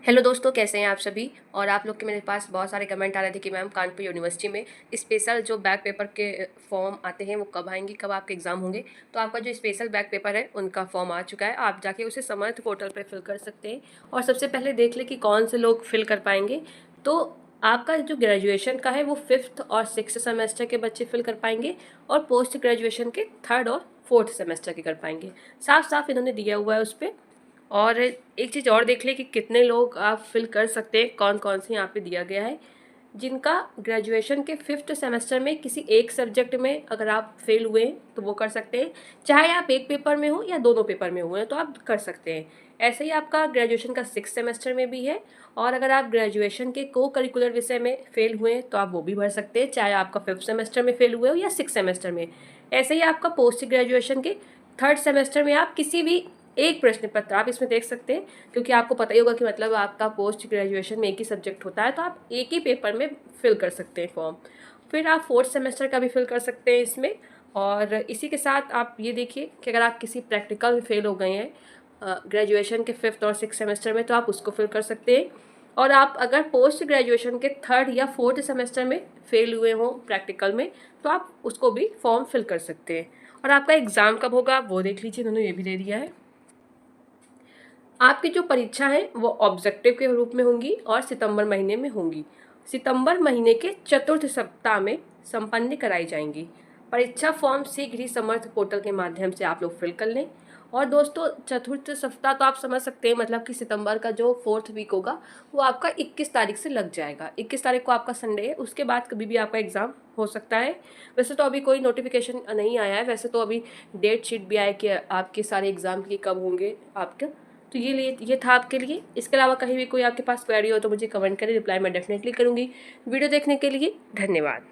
Hello दोस्तों, कैसे हैं आप सभी। और आप लोग के मेरे पास बहुत सारे कमेंट आ रहे थे कि मैम कानपुर यूनिवर्सिटी में स्पेशल जो बैक पेपर के फॉर्म आते हैं वो कब आएंगी, कब आपके एग्ज़ाम होंगे। तो आपका जो स्पेशल बैक पेपर है उनका फॉर्म आ चुका है, आप जाके उसे समर्थ पोर्टल पर फिल कर सकते हैं। और सबसे पहले देख लें कि कौन से लोग फिल कर पाएंगे। तो आपका जो ग्रेजुएशन का है वो 5th और 6th सेमेस्टर के बच्चे फिल कर पाएंगे, और पोस्ट ग्रेजुएशन के 3rd और 4th सेमेस्टर के कर पाएंगे। साफ साफ इन्होंने दिया हुआ है उस पर। और एक चीज़ और देख लें कि कितने लोग आप फिल कर सकते हैं, कौन कौन से यहाँ पे दिया गया है। जिनका ग्रेजुएशन के 5th सेमेस्टर में किसी एक सब्जेक्ट में अगर आप फेल हुए हैं तो वो कर सकते हैं, चाहे आप एक पेपर में हो या दोनों पेपर में हुए हैं तो आप कर सकते हैं। ऐसे ही आपका ग्रेजुएशन का 6th सेमेस्टर में भी है। और अगर आप ग्रेजुएशन के को करिकुलर विषय में फेल हुए हैं तो आप वो भी भर सकते हैं, चाहे आपका 5th सेमेस्टर में फेल हुए हो या 6th सेमेस्टर में। ऐसे ही आपका पोस्ट ग्रेजुएशन के 3rd सेमेस्टर में आप किसी भी एक प्रश्न पत्र आप इसमें देख सकते हैं, क्योंकि आपको पता ही होगा कि मतलब आपका पोस्ट ग्रेजुएशन में एक ही सब्जेक्ट होता है तो आप एक ही पेपर में फिल कर सकते हैं फॉर्म। फिर आप 4th सेमेस्टर का भी फिल कर सकते हैं इसमें। और इसी के साथ आप ये देखिए कि अगर आप किसी प्रैक्टिकल में फेल हो गए हैं ग्रेजुएशन के 5th और 6th सेमेस्टर में तो आप उसको फिल कर सकते हैं। और आप अगर पोस्ट ग्रेजुएशन के 3rd या 4th सेमेस्टर में फेल हुए हों प्रैक्टिकल में तो आप उसको भी फॉर्म फिल कर सकते हैं। और आपका एग्ज़ाम कब होगा वो देख लीजिए, इन्होंने ये भी दे दिया है। आपकी जो परीक्षा है वो ऑब्जेक्टिव के रूप में होंगी और सितंबर महीने में होंगी। सितंबर महीने के चतुर्थ सप्ताह में संपन्न कराई जाएंगी। परीक्षा फॉर्म शीघ्र ही समर्थ पोर्टल के माध्यम से आप लोग फिल कर लें। और दोस्तों, चतुर्थ सप्ताह तो आप समझ सकते हैं, मतलब कि सितंबर का जो 4th वीक होगा वो आपका 21 तारीख से लग जाएगा। 21 तारीख को आपका संडे है, उसके बाद कभी भी आपका एग्ज़ाम हो सकता है। वैसे तो अभी कोई नोटिफिकेशन नहीं आया है, वैसे तो अभी डेट शीट भी आया कि आपके सारे एग्ज़ाम की कब होंगे आपके। तो ये था आपके लिए। इसके अलावा कहीं भी कोई आपके पास क्वेरी हो तो मुझे कमेंट करें, रिप्लाई मैं डेफिनेटली करूँगी। वीडियो देखने के लिए धन्यवाद।